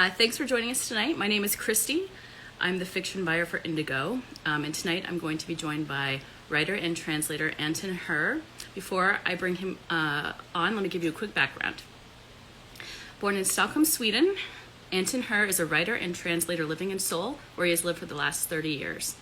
Thanks for joining us tonight. My name is Christy. I'm the fiction buyer for Indigo, and tonight I'm going to be joined by writer and translator Anton Hur. Before I bring him on, let me give you a quick background. Born in Stockholm, Sweden, Anton Hur is a writer and translator living in Seoul, where he has lived for the last 30 years.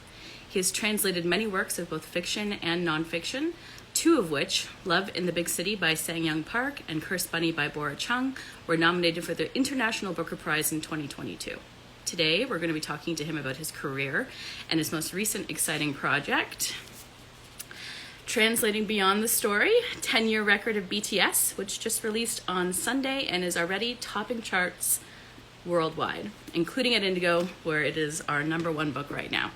He has translated many works of both fiction and nonfiction, two of which, Love in the Big City by Sang-young Park and Cursed Bunny by Bora Chung, were nominated for the International Booker Prize in 2022. Today, we're going to be talking to him about his career and his most recent exciting project, translating Beyond the Story, 10-Year Record of BTS, which just released on Sunday and is already topping charts worldwide, including at Indigo, where it is our #1 book right now.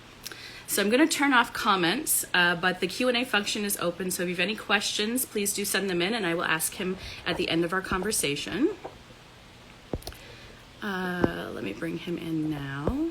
So I'm going to turn off comments, but the Q&A function is open, so if you have any questions, please do send them in, and I will ask him at the end of our conversation. Let me bring him in now.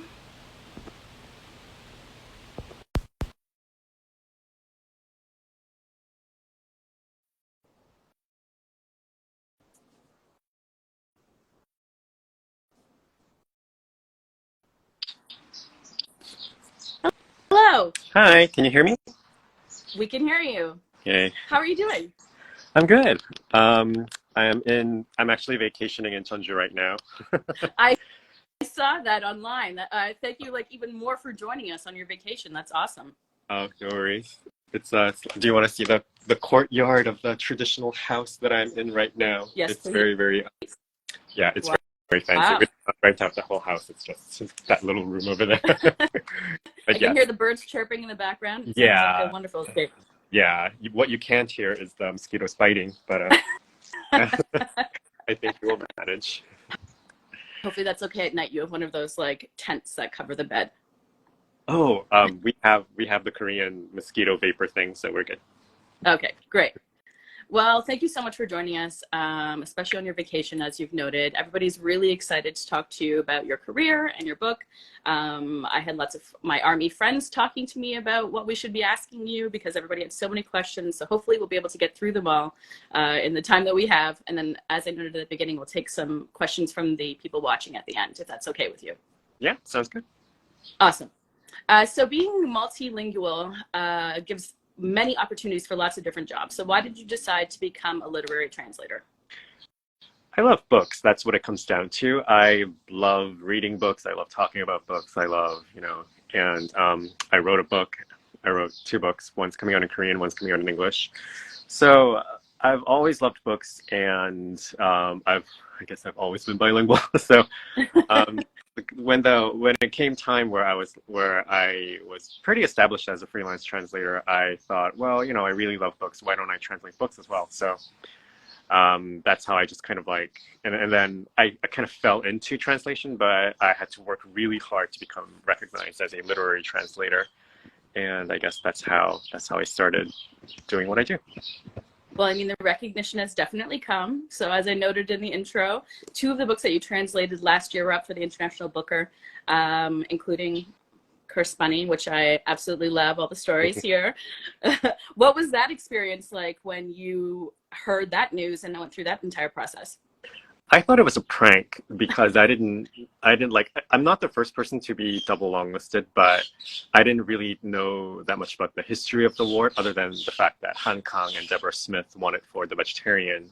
Hello. Hi, can you hear me? We can hear you. Yay. How are you doing? I'm good. I'm actually vacationing in Jeonju right now. I saw that online. Thank you even more for joining us on your vacation. That's awesome. Oh, no worries. Do you want to see the courtyard of the traditional house that I'm in right now? Yes, it's please. very, yeah, it's Wow. very fancy. Wow. We don't rent out the whole house. It's just that little room over there. I can hear the birds chirping in the background. It sounds like a wonderful escape. Yeah, what you can't hear is the mosquitoes biting, but I think we will manage. Hopefully that's okay at night. You have one of those tents that cover the bed. Oh, we have the Korean mosquito vapor thing, so we're good. Okay, great. Well, thank you so much for joining us, especially on your vacation, as you've noted. Everybody's really excited to talk to you about your career and your book. I had lots of my Army friends talking to me about what we should be asking you because everybody had so many questions. So hopefully we'll be able to get through them all in the time that we have. And then, as I noted at the beginning, we'll take some questions from the people watching at the end, if that's okay with you. Yeah, sounds good. Awesome. So being multilingual gives many opportunities for lots of different jobs. So why did you decide to become a literary translator? I love books. That's what it comes down to. I love reading books. I love talking about books. I love, and I wrote a book. I wrote 2 books. One's coming out in Korean, one's coming out in English. So I've always loved books, and I guess I've always been bilingual. So when it came time where I was pretty established as a freelance translator, I thought, well, I really love books. Why don't I translate books as well? So that's how I just kind of and then I kind of fell into translation, but I had to work really hard to become recognized as a literary translator. And I guess that's how I started doing what I do. Well, I mean, the recognition has definitely come. So as I noted in the intro, 2 of the books that you translated last year were up for the International Booker, including Cursed Bunny, which I absolutely love, all the stories here. What was that experience like when you heard that news and went through that entire process? I thought it was a prank because I'm not the first person to be double longlisted, but I didn't really know that much about the history of the award other than the fact that Han Kang and Deborah Smith won it for The Vegetarian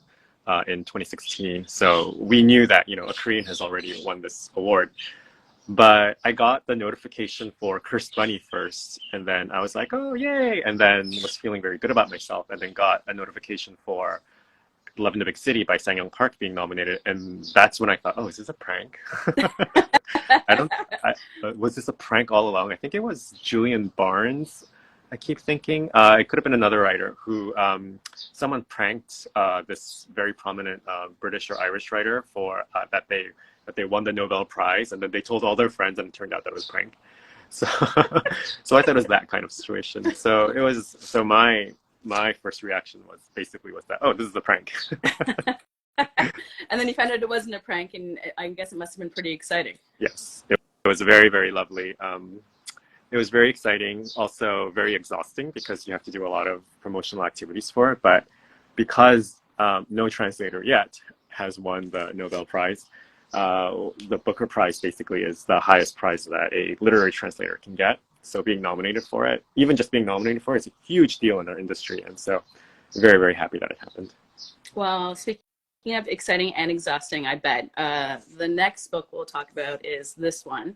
in 2016. So we knew that, a Korean has already won this award. But I got the notification for Cursed Bunny first, and then I was like, oh, yay! And then was feeling very good about myself, and then got a notification for Love in the Big City by Sang-young Park being nominated, and that's when I thought, oh, is this a prank? Was this a prank all along? I think it was Julian Barnes. I keep thinking it could have been another writer who someone pranked this very prominent British or Irish writer for that they won the Nobel Prize, and then they told all their friends, and it turned out that it was a prank. So so I thought it was that kind of situation. So it was my first reaction was that, oh, this is a prank. And then you found out it wasn't a prank, and I guess it must have been pretty exciting. Yes, it was very, very lovely. It was very exciting, also very exhausting because you have to do a lot of promotional activities for it. But because no translator yet has won the Nobel Prize, the Booker Prize basically is the highest prize that a literary translator can get. So being nominated for it, even just being nominated for it, is a huge deal in our industry. And so very, very happy that it happened. Well, speaking of exciting and exhausting, I bet the next book we'll talk about is this one.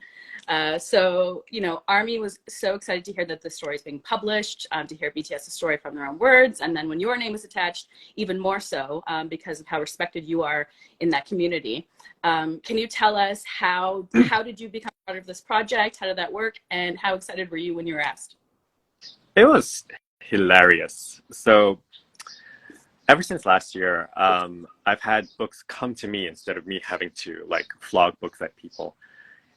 So, you know, Army was so excited to hear that the story is being published, to hear BTS's story from their own words. And then when your name is attached, even more so, because of how respected you are in that community. Can you tell us how did you become part of this project? How did that work? And how excited were you when you were asked? It was hilarious. So ever since last year, I've had books come to me instead of me having to like flog books at people.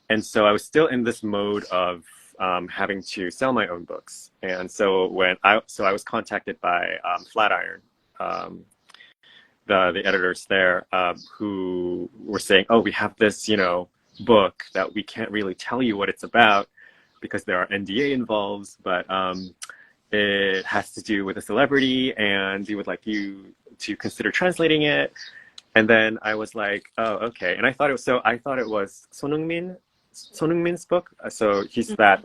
And so I was still in this mode of having to sell my own books. And so I was contacted by Flatiron, the editors there, who were saying, "Oh, we have this, you know, book that we can't really tell you what it's about because there are NDA involved, but it has to do with a celebrity, and we would like you to consider translating it." And then I was like, "Oh, okay." And I thought it was Sonungmin's book. So he's that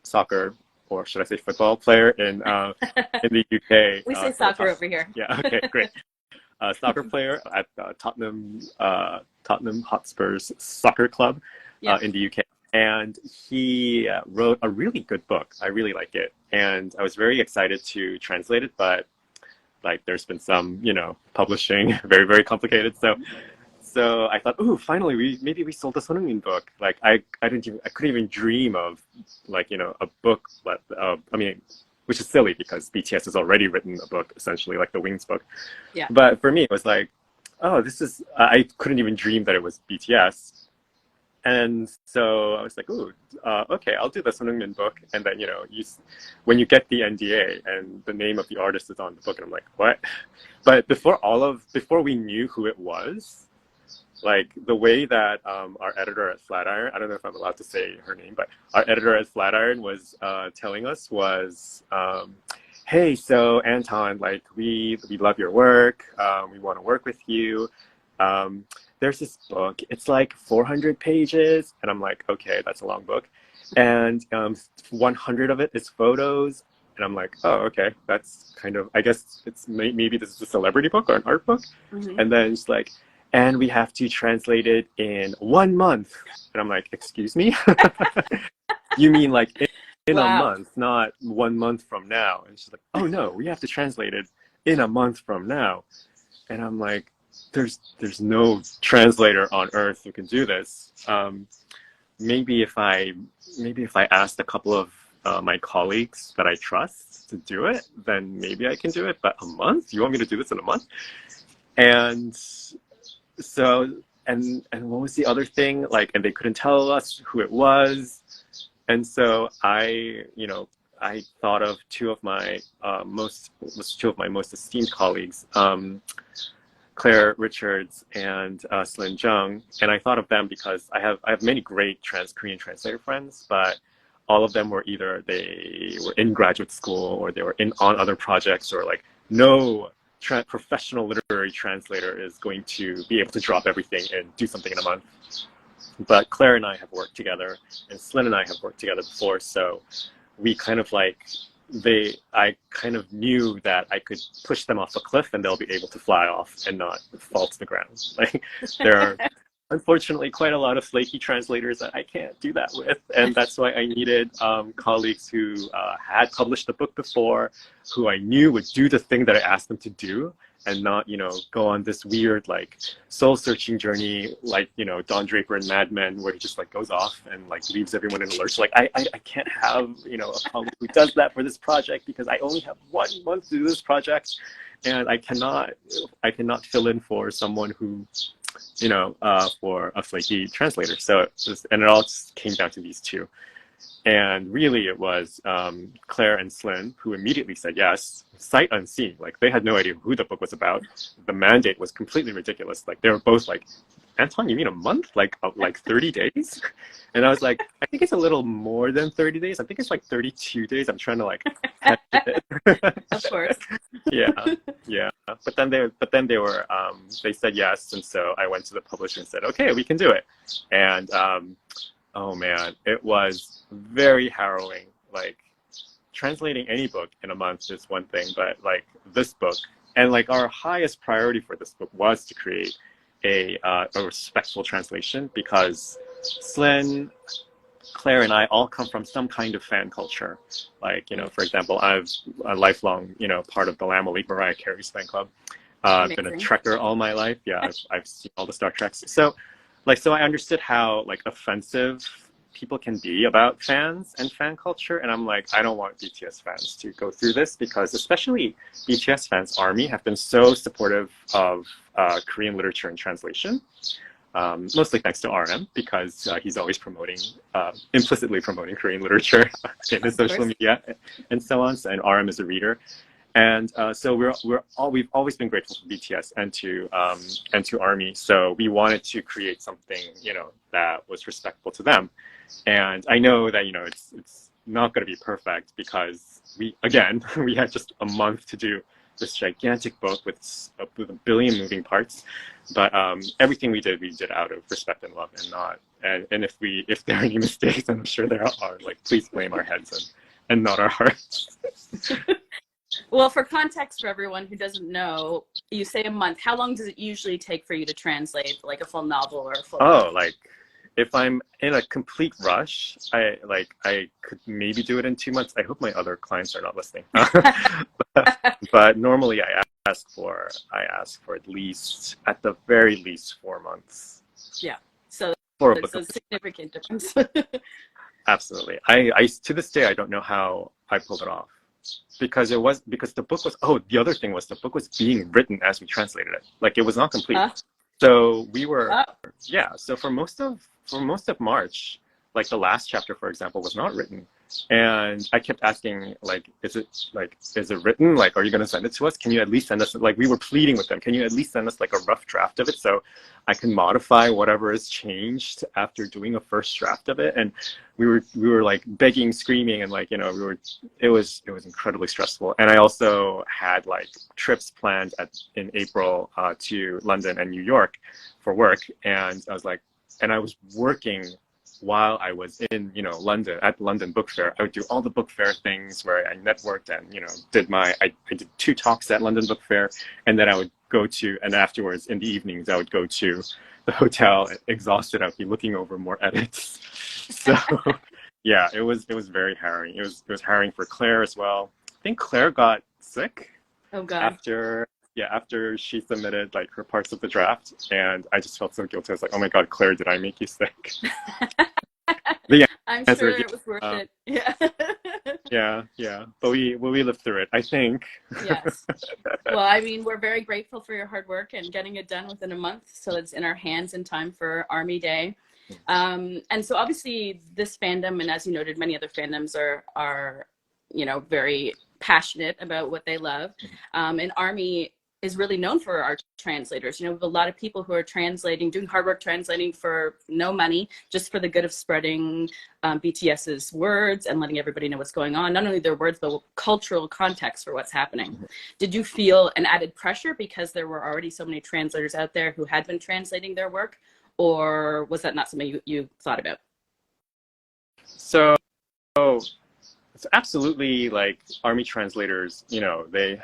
soccer, or should I say football player in the UK. We say soccer over here. Yeah. Okay. Great. Soccer player at Tottenham Hotspur's soccer club in the UK. And he wrote a really good book. I really like it. And I was very excited to translate it, but like there's been some, you know, publishing, very, very complicated. So I thought, oh, finally, maybe we sold a Sonungmin book. Like I couldn't even dream of like, you know, a book, which is silly because BTS has already written a book, essentially like the Wings book. Yeah. But for me, it was like, oh, I couldn't even dream that it was BTS. And so I was like, "Ooh, okay, I'll do the Sonungmin book." And then, you know, when you get the NDA and the name of the artist is on the book, and I'm like, "What?" But before we knew who it was, like the way that our editor at Flatiron, I don't know if I'm allowed to say her name, but our editor at Flatiron was telling us was, "Hey, so Anton, like we love your work. We want to work with you. There's this book, it's like 400 pages." And I'm like, okay, that's a long book. And 100 of it is photos. And I'm like, oh, okay, that's kind of, I guess maybe this is a celebrity book or an art book. Mm-hmm. And then it's like, and we have to translate it in 1 month. And I'm like, excuse me? You mean like in a month, not 1 month from now? And she's like, oh no, we have to translate it in a month from now. And I'm like, there's no translator on earth who can do this. Maybe if I asked a couple of my colleagues that I trust to do it, then maybe I can do it. But a month? You want me to do this in a month? And so, and what was the other thing? Like, and they couldn't tell us who it was. And so I thought of two of my most esteemed colleagues, Claire Richards and Slin Jung, and I thought of them because I have many great Korean translator friends, but all of them were either they were in graduate school or they were on other projects, or like no professional literary translator is going to be able to drop everything and do something in a month. But Claire and I have worked together, and Slin and I have worked together before, so we kind of like. I kind of knew that I could push them off a cliff and they'll be able to fly off and not fall to the ground. Like there are unfortunately quite a lot of flaky translators that I can't do that with, and that's why I needed colleagues who had published the book before, who I knew would do the thing that I asked them to do, and not, you know, go on this weird like soul-searching journey like, you know, Don Draper in Mad Men, where he just like goes off and like leaves everyone in a lurch. Like I can't have, you know, a colleague who does that for this project because I only have 1 month to do this project, and I cannot fill in for someone who, you know, for a flaky translator. So it all just came down to these two. And really it was Claire and Slin who immediately said yes, sight unseen. Like they had no idea who the book was about. The mandate was completely ridiculous. Like they were both like, Anton, you mean a month? Like 30 days? And I was like, I think it's a little more than 30 days. I think it's like 32 days. I'm trying to like catch it. Of course. Yeah, yeah. But then they said yes, and so I went to the publisher and said, okay, we can do it. And oh man, it was very harrowing. Like translating any book in a month is one thing, but like this book, and like our highest priority for this book was to create a respectful translation, because Slyn, Claire, and I all come from some kind of fan culture. Like, you know, for example, I've a lifelong, you know, part of the Lamb Elite Mariah Carey's fan club. I've been a Trekker all my life. Yeah, I've seen all the Star Treks. So I understood how like offensive people can be about fans and fan culture, and I'm like, I don't want BTS fans to go through this, because especially BTS fans, ARMY, have been so supportive of Korean literature and translation, mostly thanks to RM, because he's always implicitly promoting Korean literature in his social media and so on. And RM is a reader. And so we've always been grateful to BTS and to ARMY. So we wanted to create something, you know, that was respectful to them. And I know that, you know, it's not going to be perfect, because we had just a month to do this gigantic book with a billion moving parts. But everything we did out of respect and love, and not. And if there are any mistakes, and I'm sure there are, like, please blame our heads and not our hearts. Well, for context for everyone who doesn't know, you say a month. How long does it usually take for you to translate like a full novel or a full book? Like if I'm in a complete rush, I could maybe do it in 2 months. I hope my other clients are not listening. but normally I ask for at the very least 4 months. Yeah. So it's a significant difference. Absolutely. I to this day I don't know how I pulled it off. Because the book was, the other thing was the book was being written as we translated it. Like, it was not complete. So we were, so for most of March, like the last chapter, for example, was not written. And I kept asking, like, is it written? Like, are you going to send it to us? Can you at least send us, like, we were pleading with them, can you at least send us like a rough draft of it so I can modify whatever is changed after doing a first draft of it? And we were like begging, screaming, and like, you know, it was incredibly stressful. And I also had like trips planned in April to London and New York for work. And I was working while I was in, you know, London, at London Book Fair. I would do all the book fair things where I networked and, you know, I did 2 talks at London Book Fair, and then I would go to, and afterwards in the evenings, I would go to the hotel exhausted. I'd be looking over more edits. So yeah, it was very harrowing. It was harrowing for Claire as well. I think Claire got sick. Oh God. After she submitted like her parts of the draft, and I just felt so guilty. I was like, oh my God, Claire, did I make you sick? I'm sure it was worth it. Yeah. But we lived through it, I think. Yes. Well, I mean, we're very grateful for your hard work and getting it done within a month, so it's in our hands in time for Army Day. And so obviously this fandom, and as you noted, many other fandoms are you know, very passionate about what they love. And Army is really known for our translators. You know, we have a lot of people who are translating, doing hard work translating for no money, just for the good of spreading BTS's words and letting everybody know what's going on. Not only their words, but cultural context for what's happening. Did you feel an added pressure because there were already so many translators out there who had been translating their work? Or was that not something you thought about? So it's absolutely, like, Army translators, you know, they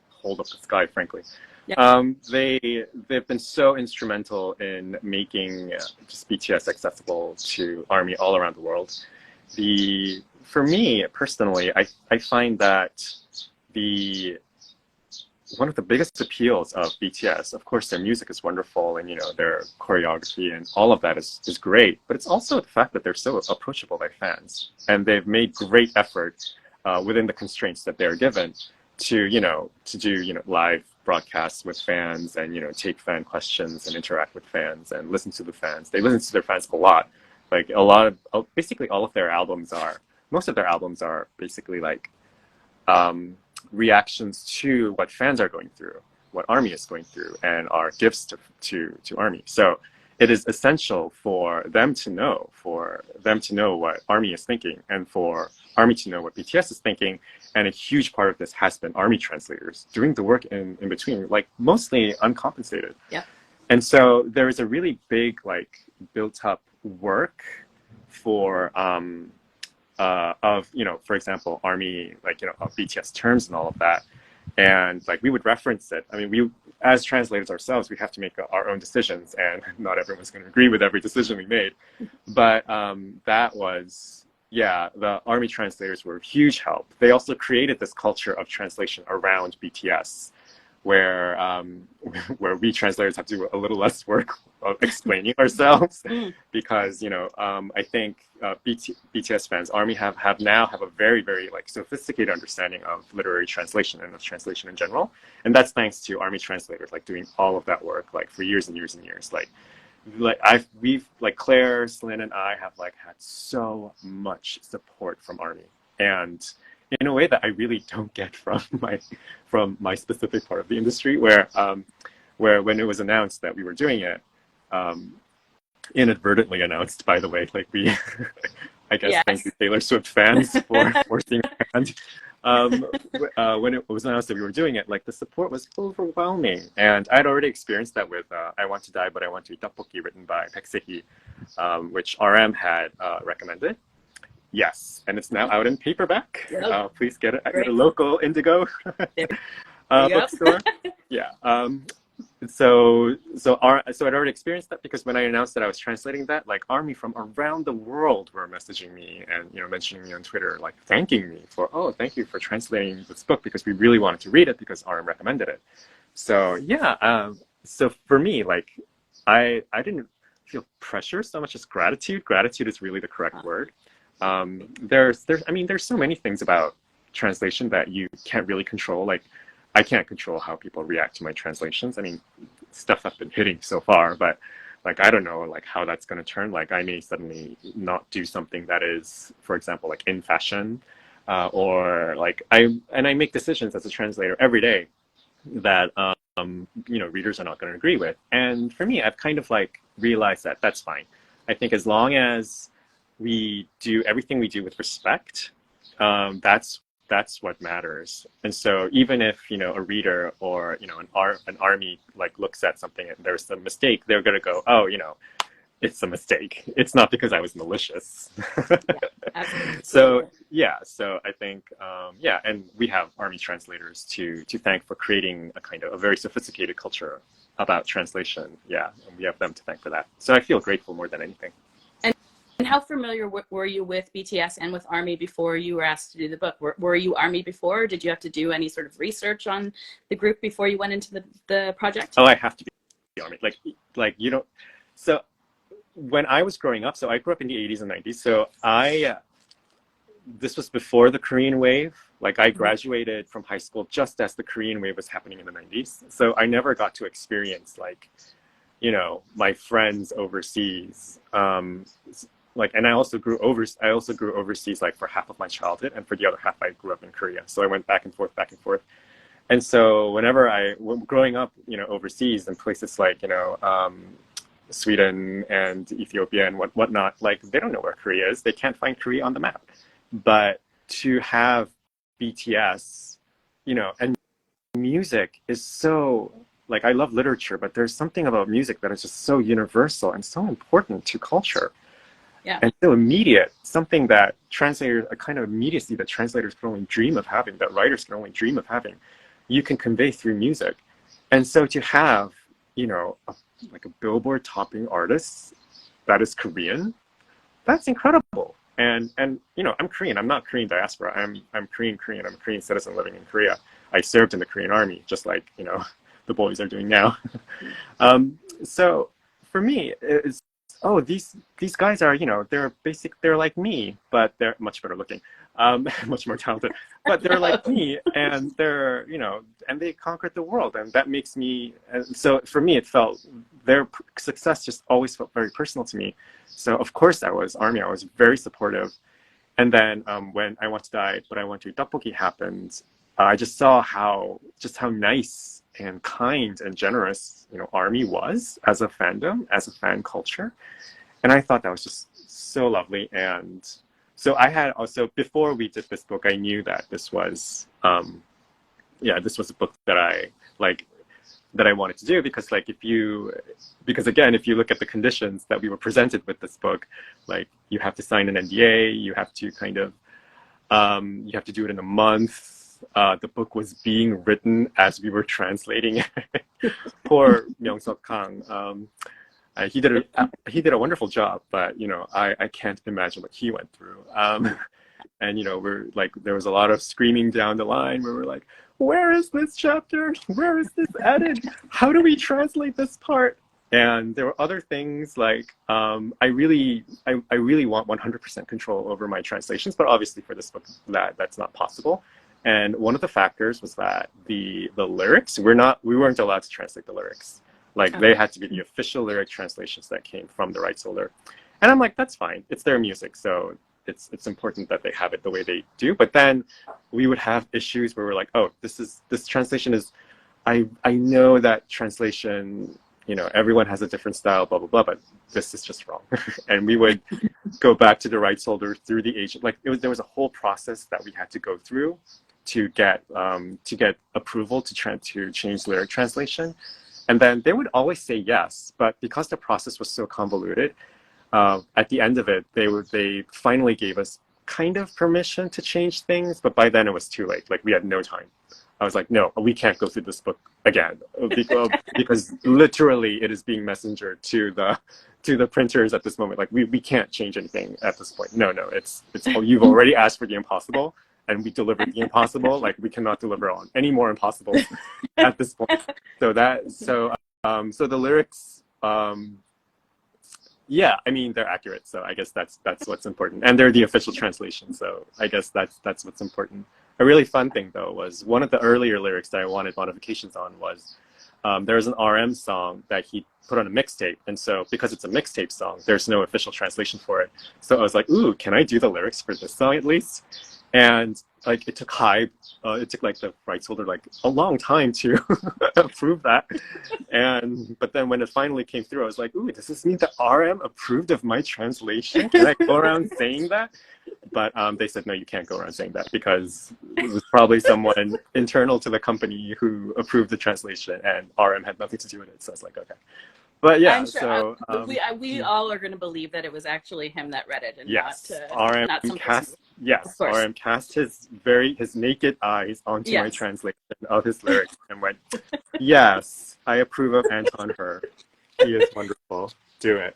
hold up the sky, frankly. Yeah. They've been so instrumental in making just BTS accessible to Army all around the world. For me personally, I find that one of the biggest appeals of BTS, of course, their music is wonderful, and, you know, their choreography and all of that is great, but it's also the fact that they're so approachable by fans, and they've made great effort within the constraints that they're given to do, you know, live broadcasts with fans, and, you know, take fan questions and interact with fans and listen to the fans. They listen to their fans a lot. Like, basically all of their albums most of their albums are basically like reactions to what fans are going through, what Army is going through, and are gifts to Army. So it is essential for them to know, what ARMY is thinking, and for ARMY to know what BTS is thinking. And a huge part of this has been ARMY translators doing the work in between, like mostly uncompensated. Yeah. And so there is a really big, like, built up work for, of, you know, for example, ARMY, like, you know, of BTS terms and all of that. And like, we would reference it. I mean, we, as translators ourselves, we have to make our own decisions, and not everyone's going to agree with every decision we made. But that was, yeah, the ARMY translators were a huge help. They also created this culture of translation around BTS, where we translators have to do a little less work of explaining ourselves, because, you know, I think BTS fans, ARMY have now a very, very, like, sophisticated understanding of literary translation and of translation in general, and that's thanks to ARMY translators, like, doing all of that work, like, for years and years and years. We've like, Claire, Slyn, and I have, like, had so much support from ARMY, and in a way that I really don't get from my specific part of the industry, where when it was announced that we were doing it, inadvertently announced, by the way, like, we, I guess, Yes. Thank you, Taylor Swift fans, for forcing our hand. When it was announced that we were doing it, like, the support was overwhelming, and I'd already experienced that with I Want to Die, But I Want to Eat Tteokbokki, written by Baek Se-hee, which RM had recommended. Yes, and it's now out in paperback. Yep. Please get it at Great. your local Indigo bookstore. Yeah. So I'd already experienced that, because when I announced that I was translating that, like, ARMY from around the world were messaging me and, you know, mentioning me on Twitter, like, thanking me for, oh, thank you for translating this book, because we really wanted to read it because RM recommended it. So yeah. So for me, like, I didn't feel pressure so much as gratitude. Gratitude is really the correct word. There's so many things about translation that you can't really control. Like, I can't control how people react to my translations. I mean, stuff I've been hitting so far, but, like, I don't know, like, how that's going to turn. Like, I may suddenly not do something that is, for example, like, in fashion, or like, I make decisions as a translator every day that, you know, readers are not going to agree with. And for me, I've kind of, like, realized that that's fine. I think as long as we do everything we do with respect, that's what matters. And so even if, you know, a reader or, you know, an ARMY, like, looks at something and there's a mistake, they're going to go, oh, you know, it's a mistake. It's not because I was malicious. Yeah, So yeah, so I think, yeah, and we have ARMY translators to thank for creating a kind of a very sophisticated culture about translation. Yeah, and we have them to thank for that. So I feel grateful more than anything. And how familiar were you with BTS and with ARMY before you were asked to do the book? Were you ARMY before, or did you have to do any sort of research on the group before you went into the project? Oh, I have to be ARMY. Like, you know, so when I was growing up, so I grew up in the 80s and 90s, so this was before the Korean wave. Like, I graduated from high school just as the Korean wave was happening in the 90s. So I never got to experience, like, you know, my friends overseas. Like, and I also grew overseas, like, for half of my childhood, and for the other half I grew up in Korea. So I went back and forth. And so whenever growing up, you know, overseas in places like, you know, Sweden and Ethiopia and whatnot, like, they don't know where Korea is. They can't find Korea on the map. But to have BTS, you know, and music is so, like, I love literature, but there's something about music that is just so universal and so important to culture. Yeah. And so immediate, something that translators, a kind of immediacy that translators can only dream of having, that writers can only dream of having, you can convey through music. And so to have, you know, like a Billboard topping artist that is Korean, that's incredible. And you know, I'm Korean. I'm not Korean diaspora. I'm Korean. I'm a Korean citizen living in Korea. I served in the Korean army, just like, you know, the boys are doing now. So for me, it's, oh, these guys are, you know, they're like me, but they're much better looking, much more talented, but they're like me, and they're, you know, and they conquered the world, and that makes me, and so for me, it felt, their success just always felt very personal to me. So of course I was ARMY, I was very supportive. And then when I Want to Die, But I Want to Eat Tteokbokki happened, I just saw how nice and kind and generous, you know, ARMY was as a fandom, as a fan culture. And I thought that was just so lovely. And so I had also, before we did this book, I knew that this was, this was a book that I wanted to do, because like because again, if you look at the conditions that we were presented with this book, like you have to sign an NDA, you have to kind of, you have to do it in a month. The book was being written as we were translating it. Poor Myung-Suk Kang. He did a wonderful job, but you know, I can't imagine what he went through. And you know, we're like, there was a lot of screaming down the line where we're like, where is this chapter? Where is this added? How do we translate this part? And there were other things like, I really want 100% control over my translations, but obviously for this book that's not possible. And one of the factors was that the lyrics, we weren't allowed to translate the lyrics. Like they had to be the official lyric translations that came from the rights holder. And I'm like, that's fine. It's their music, so it's important that they have it the way they do. But then we would have issues where we're like, oh, this translation is, I know that translation, you know, everyone has a different style, blah, blah, blah, but this is just wrong. And we would go back to the rights holder through the agent. Like there was a whole process that we had to go through to get approval to change lyric translation. And then they would always say yes, but because the process was so convoluted, at the end of it, they finally gave us kind of permission to change things, but by then it was too late. Like we had no time. I was like, no, we can't go through this book again because literally it is being messengered to the printers at this moment. Like we can't change anything at this point. No, it's you've already asked for the impossible, and we delivered the impossible. Like we cannot deliver on any more impossible at this point. So the lyrics, yeah, I mean they're accurate. So I guess that's what's important, and they're the official translation. So I guess that's what's important. A really fun thing though was one of the earlier lyrics that I wanted modifications on was there's an RM song that he put on a mixtape, and so because it's a mixtape song, there's no official translation for it. So I was like, ooh, can I do the lyrics for this song at least? And like it took like the rights holder like a long time to approve that. But then when it finally came through, I was like, ooh, does this mean that RM approved of my translation? Can I go around saying that? But they said, no, you can't go around saying that because it was probably someone internal to the company who approved the translation, and RM had nothing to do with it. So I was like, okay. But yeah, I'm sure, so we all are going to believe that it was actually him that read it, and yes, not some cast. Yes, RM cast his naked eyes onto my translation of his lyrics and went, yes, I approve of Anton Hur. He is wonderful. Do it.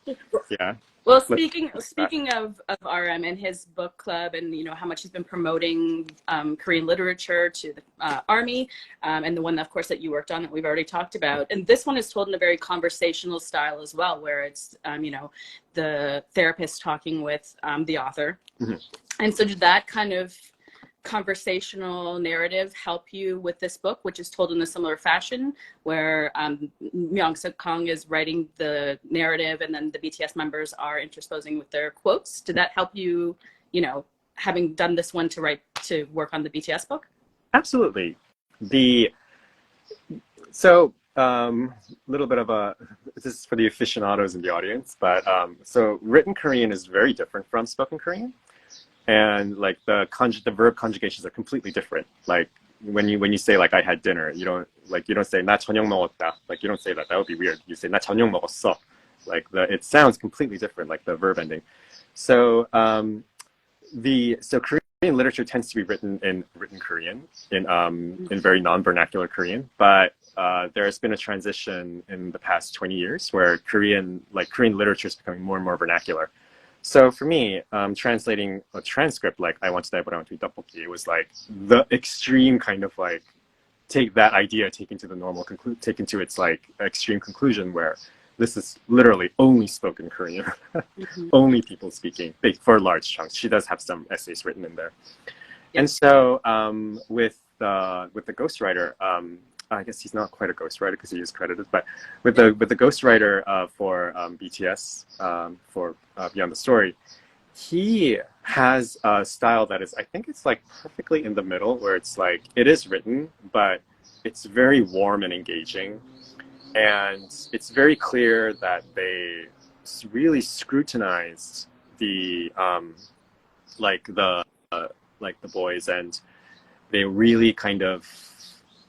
Yeah. Well, speaking of RM and his book club, and you know how much he's been promoting Korean literature to the Army, and the one, of course, that you worked on that we've already talked about, and this one is told in a very conversational style as well, where it's you know, the therapist talking with the author, and so did that kind of conversational narrative help you with this book, which is told in a similar fashion, where Myung-Suk Kang is writing the narrative and then the BTS members are intersposing with their quotes? Did that help you, you know, having done this one to work on the BTS book? Absolutely. Little bit of this is for the aficionados in the audience, but so written Korean is very different from spoken Korean. And like the verb conjugations are completely different. Like when you say like I had dinner, you don't say 나 저녁 먹었다. Like you don't say that. That would be weird. You say 나 저녁 먹었어. Like it sounds completely different, like the verb ending. So Korean literature tends to be written in written Korean, in very non-vernacular Korean. But there has been a transition in the past 20 years where Korean literature is becoming more and more vernacular. So for me, translating a transcript like I want to die but I want to eat tteokbokki, it was like the extreme kind of like take that idea taken to its like extreme conclusion, where this is literally only spoken Korean, only people speaking for large chunks. She does have some essays written in there. Yep. And so with the ghostwriter, I guess he's not quite a ghostwriter because he is credited, but with the ghostwriter for BTS for Beyond the Story, he has a style that is, I think it's like perfectly in the middle, where it's like it is written, but it's very warm and engaging, and it's very clear that they really scrutinized the like the boys, and they really kind of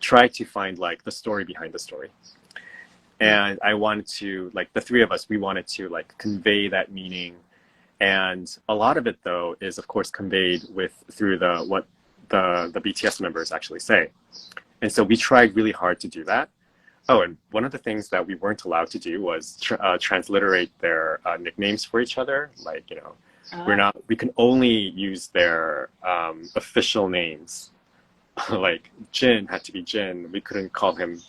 tried to find like the story behind the story. And I wanted to, like, the three of us, we wanted to like convey that meaning. And a lot of it though is of course conveyed through what the BTS members actually say. And so we tried really hard to do that. Oh, and one of the things that we weren't allowed to do was transliterate their nicknames for each other. Like, you know, we can only use their official names. Like Jin had to be Jin. We couldn't call him,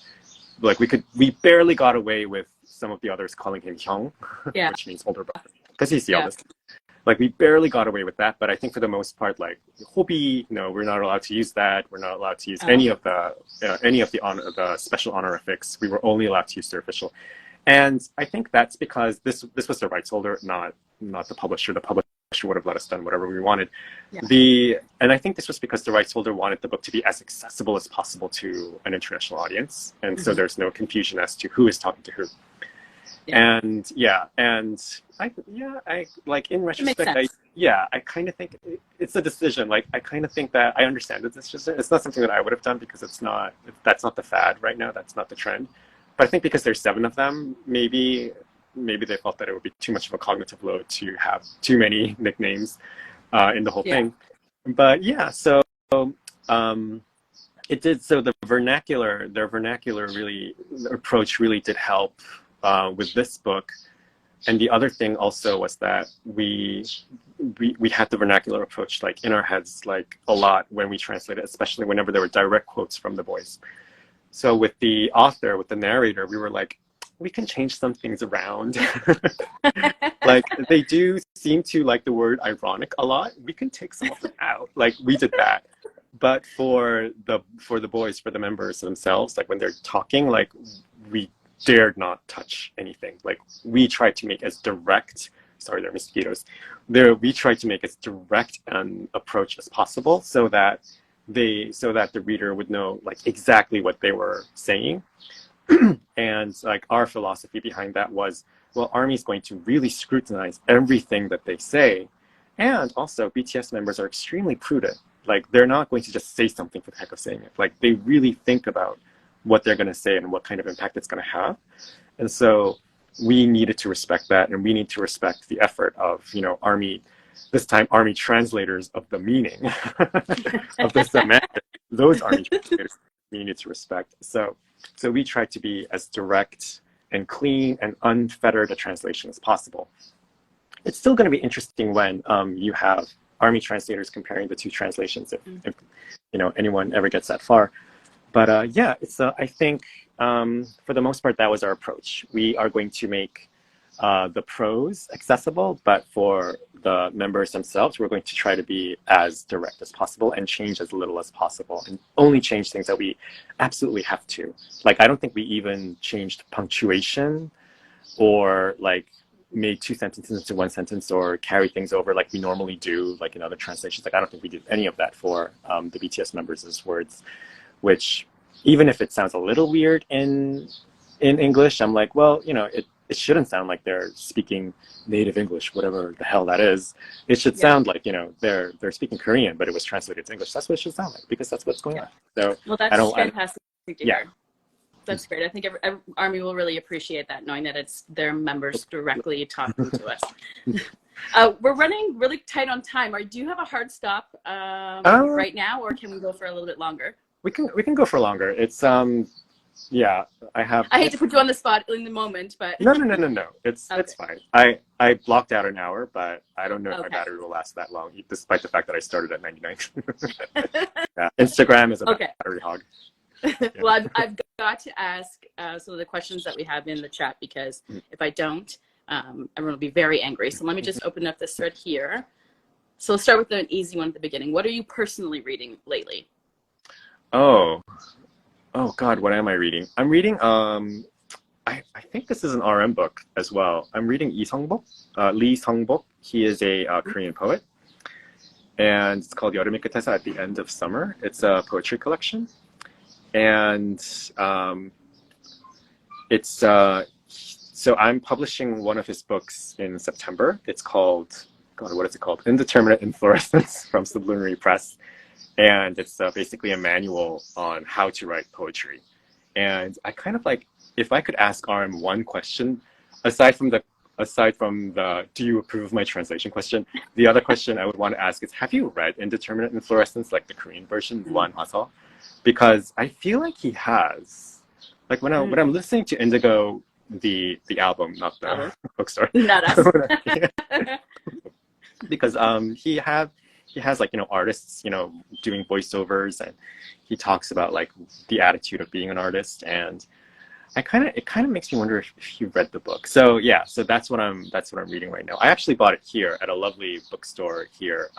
like we barely got away with some of the others calling him Hyung, which means older brother, because he's the eldest. Like we barely got away with that, but I think for the most part, like Hobi, no, we're not allowed to use that. We're not allowed to use any of the special honorifics. We were only allowed to use their official. And I think that's because this was the rights holder, not the publisher. The publisher would have let us done whatever we wanted. And I think this was because the rights holder wanted the book to be as accessible as possible to an international audience, and so there's no confusion as to who is talking to who. And I like in retrospect, I kind of think it's a decision. Like I kind of think that I understand it. It's not something that I would have done because that's not the fad right now. That's not the trend. But I think because there's 7 of them, maybe they felt that it would be too much of a cognitive load to have too many nicknames in the whole thing. But so it did. So their vernacular approach really did help with this book. And the other thing also was that we had the vernacular approach like in our heads like a lot when we translated, especially whenever there were direct quotes from the boys. So with the author, with the narrator, we were like, we can change some things around. Like they do seem to like the word ironic a lot. We can take some of them out. Like we did that. But for the boys, for the members themselves, like when they're talking, like we dared not touch anything. Like we tried to make as direct, sorry, they're mosquitoes. We tried to make as direct an approach as possible so that the reader would know like exactly what they were saying. And like our philosophy behind that was, well, ARMY's going to really scrutinize everything that they say. And also BTS members are extremely prudent. Like they're not going to just say something for the heck of saying it. Like they really think about what they're going to say and what kind of impact it's going to have. And so we needed to respect that, and we need to respect the effort of, you know, ARMY, this time ARMY translators of the meaning of the semantics. Those ARMY translators we needed to respect. So we tried to be as direct and clean and unfettered a translation as possible. It's still going to be interesting when you have ARMY translators comparing the 2 translations, if you know anyone ever gets that far. But it's I think for the most part that was our approach. We are going to make the prose accessible, but for the members themselves, we're going to try to be as direct as possible and change as little as possible, and only change things that we absolutely have to. Like I don't think we even changed punctuation or like made 2 sentences into 1 sentence or carry things over like we normally do like in other translations. Like I don't think we did any of that for the BTS members' words, which even if it sounds a little weird in English, I'm like, well, you know, it shouldn't sound like they're speaking native English, whatever the hell that is. It should sound like, you know, they're speaking Korean, but it was translated to English. That's what it should sound like, because that's what's going on. So well, that's fantastic to hear. That's great. I think ARMY will really appreciate that, knowing that it's their members directly talking to us. We're running really tight on time. Do you have a hard stop right now, or can we go for a little bit longer? We can go for longer. It's I hate to put you on the spot in the moment, but no. It's fine. I blocked out an hour, but I don't know if my battery will last that long, despite the fact that I started at 99. Instagram is a battery hog. Well, I've got to ask some of the questions that we have in the chat, because if I don't, everyone will be very angry. So let me just open up this thread here. So let's start with an easy one at the beginning. What are you personally reading lately? Oh God, what am I reading? I'm reading, I think this is an RM book as well. I'm reading Lee Sung-bok. He is a Korean poet. And it's called 여름의 끝에서, at the end of summer. It's a poetry collection. And it's so I'm publishing one of his books in September. It's called, God, what is it called? Indeterminate Inflorescence from Sublunary Press. And it's basically a manual on how to write poetry. And I kind of like, if I could ask RM one question, aside from the do you approve of my translation question, the other question I would want to ask is, have you read Indeterminate Inflorescence, like the Korean version, One Haso? Because I feel like he has. Like when I'm listening to Indigo, the album, not the bookstore. Not us. Because he has like, you know, artists, you know, doing voiceovers, and he talks about like the attitude of being an artist, and it kind of makes me wonder if you read the book. So yeah, so that's what I'm reading right now. I actually bought it here at a lovely bookstore here,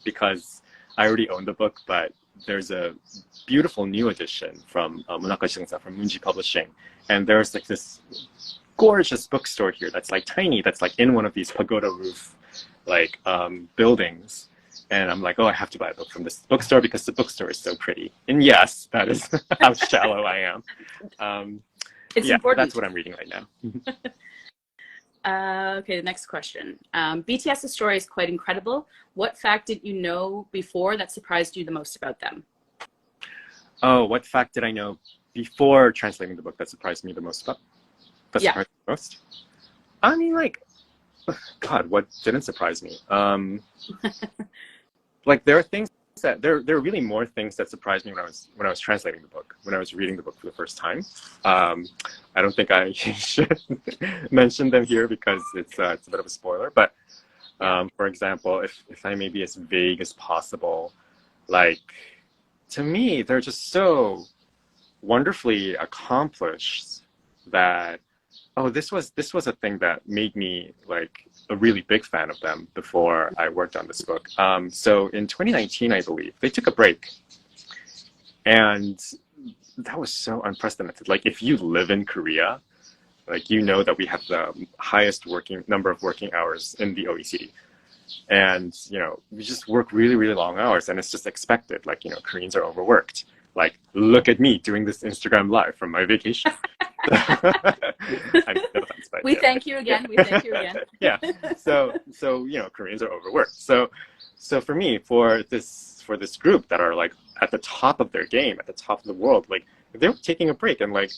because I already own the book, but there's a beautiful new edition from from Munji Publishing, and there's like this gorgeous bookstore here that's like tiny, that's like in one of these pagoda roof like buildings. And I'm like, oh, I have to buy a book from this bookstore because the bookstore is so pretty. And yes, that is how shallow I am. It's yeah, important. that's what I'm reading right now. Okay, the next question. BTS's story is quite incredible. What fact did you know before that surprised you the most about them? Oh, what fact did I know before translating the book that surprised me the most about? That surprised me the most? I mean, like, God, what didn't surprise me? Like, there are things that there are really more things that surprised me when I was translating the book, when I was reading the book for the first time. I don't think I should mention them here because it's a bit of a spoiler. But for example, if I may be as vague as possible, like, to me, they're just so wonderfully accomplished that, oh, this was a thing that made me like a really big fan of them before I worked on this book. So in 2019, I believe, they took a break. And that was so unprecedented. Like, if you live in Korea, like, you know that we have the highest number of working hours in the OECD. And, you know, we just work really, really long hours, and it's just expected. Like, you know, Koreans are overworked. Like, look at me doing this Instagram live from my vacation. We thank you again. We thank you again. Yeah. So you know, Koreans are overworked. So for me, for this group that are like at the top of their game, at the top of the world, like, they were taking a break, and like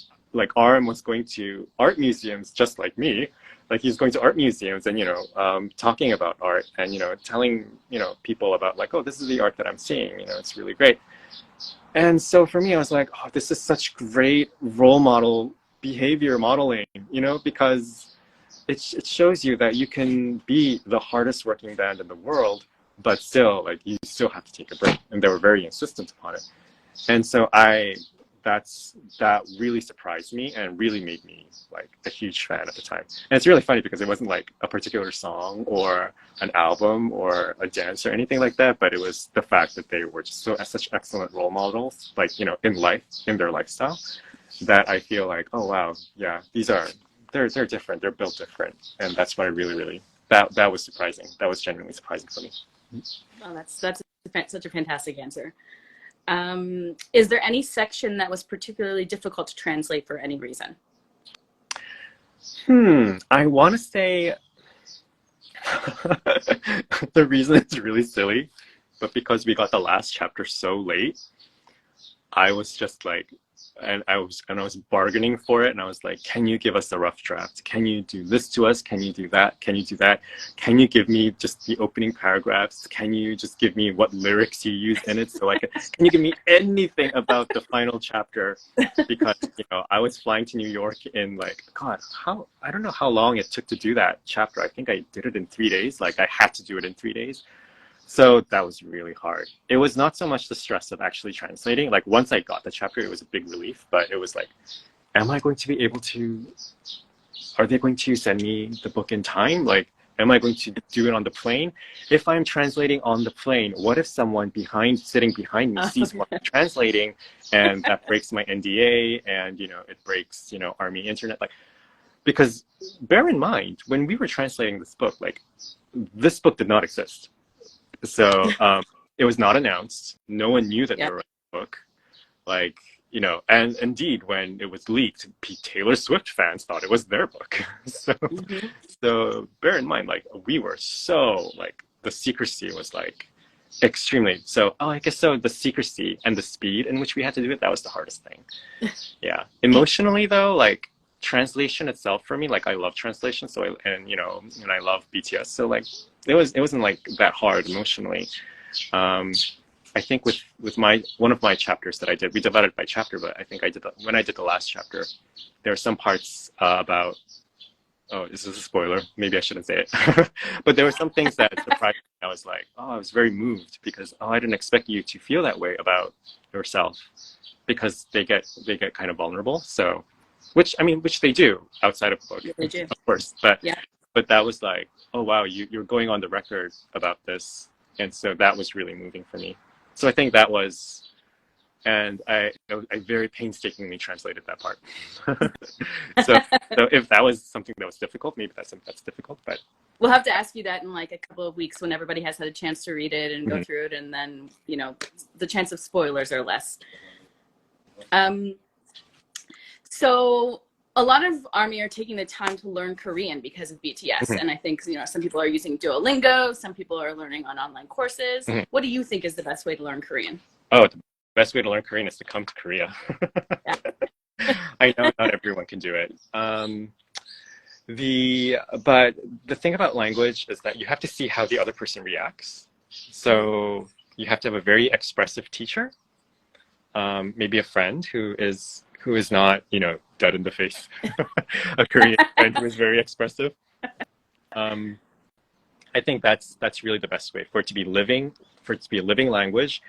RM was going to art museums just like me. Like, he's going to art museums and, you know, talking about art, and, you know, telling, you know, people about like, oh, this is the art that I'm seeing, you know, it's really great. And so for me, I was like, oh, this is such great role model behavior modeling, you know, because it shows you that you can be the hardest working band in the world, but still, like, you still have to take a break. And they were very insistent upon it. And so that really surprised me and really made me like a huge fan at the time. And it's really funny because it wasn't like a particular song or an album or a dance or anything like that, but it was the fact that they were just such excellent role models, like, you know, in life, in their lifestyle, that I feel like, oh wow, yeah, they're different, they're built different. And that's what I really that was surprising. That was genuinely surprising for me. Oh, that's such a fantastic answer. Is there any section that was particularly difficult to translate for any reason? I want to say the reason is really silly, but because we got the last chapter so late, I was just like, and I was bargaining for it, and I was like, can you give us a rough draft? Can you do this to us? Can you do that? Can you do that? Can you give me just the opening paragraphs? Can you just give me what lyrics you use in it? So can you give me anything about the final chapter? Because, you know, I was flying to New York in like, God, I don't know how long it took to do that chapter. I think I did it in 3 days. Like, I had to do it in 3 days. So that was really hard. It was not so much the stress of actually translating. Like, once I got the chapter, it was a big relief, but it was like, am I going to be able to, are they going to send me the book in time? Like, am I going to do it on the plane? If I'm translating on the plane, what if someone sitting behind me sees what I'm translating, and that breaks my NDA, and, you know, it breaks, you know, Army Internet? Like, because bear in mind, when we were translating this book, like, this book did not exist. So it was not announced. No one knew that they were writing a book. Like, you know, and indeed, when it was leaked, Taylor Swift fans thought it was their book. So, Hmm. so bear in mind, like we were so like the secrecy was like extremely so. Oh, I guess so. The secrecy and the speed in which we had to do it, that was the hardest thing. Yeah. Emotionally, though, like translation itself for me, like I love translation. So and you know, and I love BTS. So like it wasn't like that hard emotionally. Um, I think with my one of my chapters that I did, we divided by chapter, but I think I did when I did the last chapter, there are some parts about. Oh, this is a spoiler. Maybe I shouldn't say it. But there were some things that surprised me. I was like, oh, I was very moved because I didn't expect you to feel that way about yourself because they get kind of vulnerable. So, which I mean, which they do outside of the book, Yeah, they do. of course. But Yeah. but that was like, oh wow, you're going on the record about this, and so that was really moving for me. So I think that was, and I very painstakingly translated that part. so so if that was something that was difficult, maybe that's difficult, but We'll have to ask you that in like a couple of weeks when everybody has had a chance to read it and go mhm. through it, and then the chance of spoilers are less. Um, so a lot of Army are taking the time to learn Korean because of BTS, Mhm. and I think some people are using Duolingo, some people are learning on online courses. Mhm. What do you think is the best way to learn Korean? Oh, the best way to learn Korean is to come to Korea. Yeah. I know not everyone can do it. But the thing about language is that you have to see how the other person reacts. So you have to have a very expressive teacher, maybe a friend who is not, you know, dead in the face, a Korean friend who is very expressive. Um, I think that's really the best way for it to be a living language,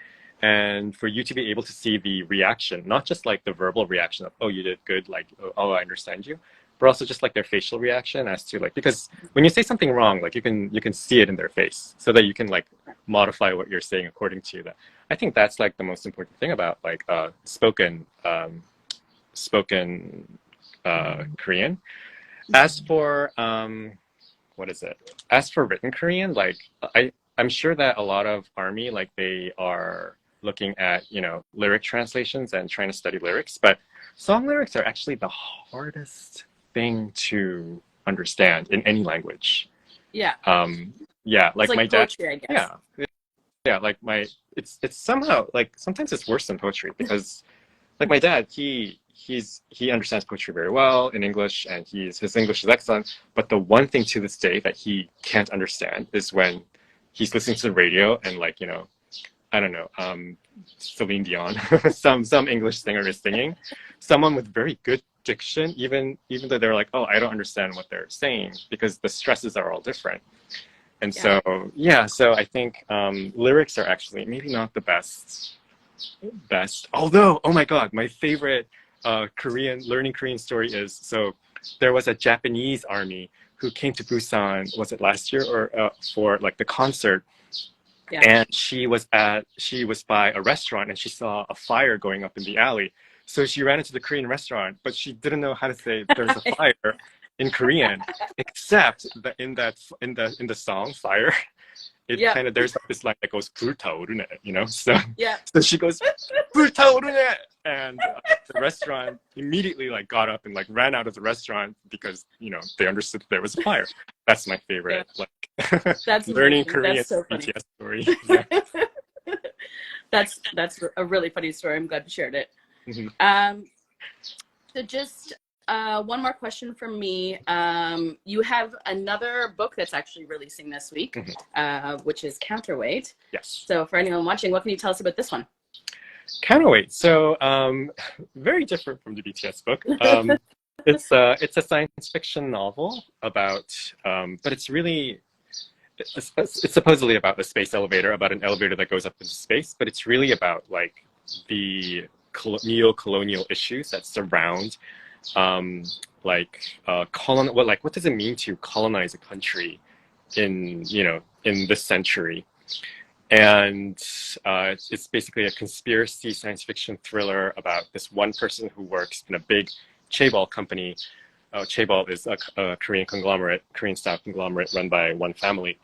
and for you to be able to see the reaction, not just like the verbal reaction of oh you did good, like oh I understand you, but also just like their facial reaction as to like because when you say something wrong, like you can see it in their face, so that you can like modify what you're saying according to that. I think that's like the most important thing about like spoken Korean. As for what is it? As for written Korean, like I'm sure that a lot of Army like they are looking at, you know, lyric translations and trying to study lyrics, but song lyrics are actually the hardest thing to understand in any language. Yeah, Yeah, it's like my like dad, poetry, I guess. yeah, yeah, like my it's somehow like sometimes it's worse than poetry because like my dad, he understands poetry very well in English, and his English is excellent. But the one thing to this day that he can't understand is when he's listening to the radio and like you know, I don't know, Celine Dion, some English singer is singing, someone with very good diction, even though they're like, oh, I don't understand what they're saying because the stresses are all different. And Yeah. so yeah, so I think lyrics are actually maybe not the best. Although, oh my God, my favorite learning Korean story is so there was a Japanese army who came to Busan, was it last year or for like the concert? Yeah. And she was by a restaurant and she saw a fire going up in the alley. So she ran into the Korean restaurant, but she didn't know how to say there's a fire in Korean, except that in the song Fire, it Yeah. kind of there's like this line that goes 불타오르네, you know. So Yeah. so she goes 불타오르네, and the restaurant immediately like got up and like ran out of the restaurant because you know they understood that there was a fire. That's my favorite, Yeah. like That's learning amazing. Korean That's so funny. BTS story. Yeah. That's a really funny story. I'm glad you shared it. Mhm. So just one more question from me. You have another book that's actually releasing this week, which is Counterweight. Yes. So for anyone watching, what can you tell us about this one? Counterweight. So very different from the BTS book. It's a science fiction novel about, but it's really it's supposedly about a space elevator, about an elevator that goes up into space, but it's really about like the neo-colonial issues that surround what does it mean to colonize a country in in this century. And it's basically a conspiracy science fiction thriller about this one person who works in a big chaebol company. Chaebol is a Korean conglomerate, Korean style conglomerate run by one family.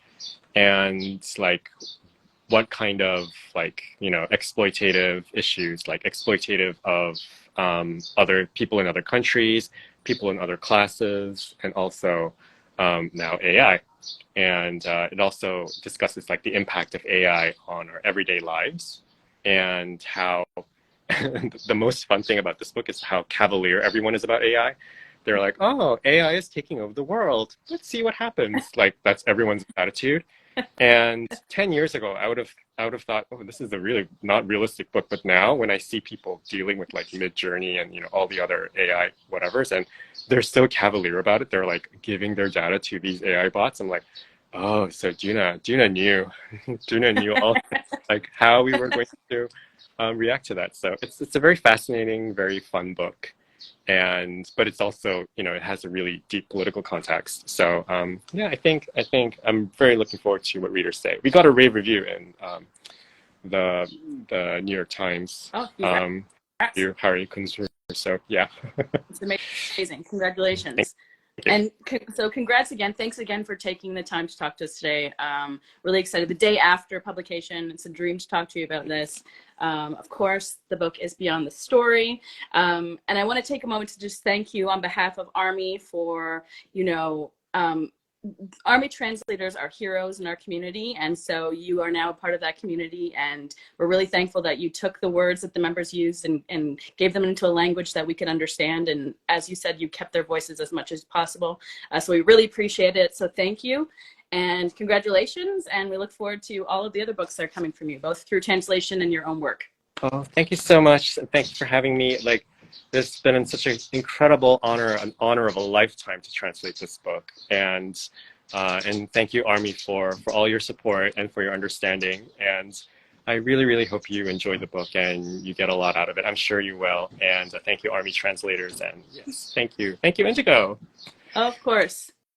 And like what kind of like, you know, exploitative issues, like exploitative of other people in other countries, people in other classes, and also now AI. And it also discusses like the impact of AI on our everyday lives and how the most fun thing about this book is how cavalier everyone is about AI. They're like, oh, AI is taking over the world. Let's see what happens. Like that's everyone's attitude. And 10 years ago, I would have thought, oh, this is a really not realistic book. But now when I see people dealing with like Mid-Journey and, you know, all the other AI whatevers, and they're so cavalier about it, they're like giving their data to these AI bots. I'm like, oh, so Juna knew, Juna knew all like how we were going to react to that. So it's a very fascinating, very fun book. But it's also, you know, it has a really deep political context. So yeah, I think I'm very looking forward to what readers say. We got a rave review in the New York Times. Oh, You Harry Kunzru. So yeah. it's amazing. Congratulations. Thank And so congrats again. Thanks again for taking the time to talk to us today. Really excited. The day after publication, it's a dream to talk to you about this. Of course, the book is Beyond the Story. And I want to take a moment to just thank you on behalf of Army for, you know, Army translators are heroes in our community, and so you are now a part of that community, and we're really thankful that you took the words that the members used and gave them into a language that we could understand, and as you said, you kept their voices as much as possible. So we really appreciate it, so thank you, and congratulations, and we look forward to all of the other books that are coming from you, both through translation and your own work. Oh, thank you so much. Thank you for having me. Like, it's been such an incredible honor, an honor of a lifetime to translate this book. And thank you, Army, for all your support and for your understanding. And I really, really hope you enjoy the book and you get a lot out of it. I'm sure you will. And thank you, Army translators. And yes, thank you. Thank you, Indigo. Of course.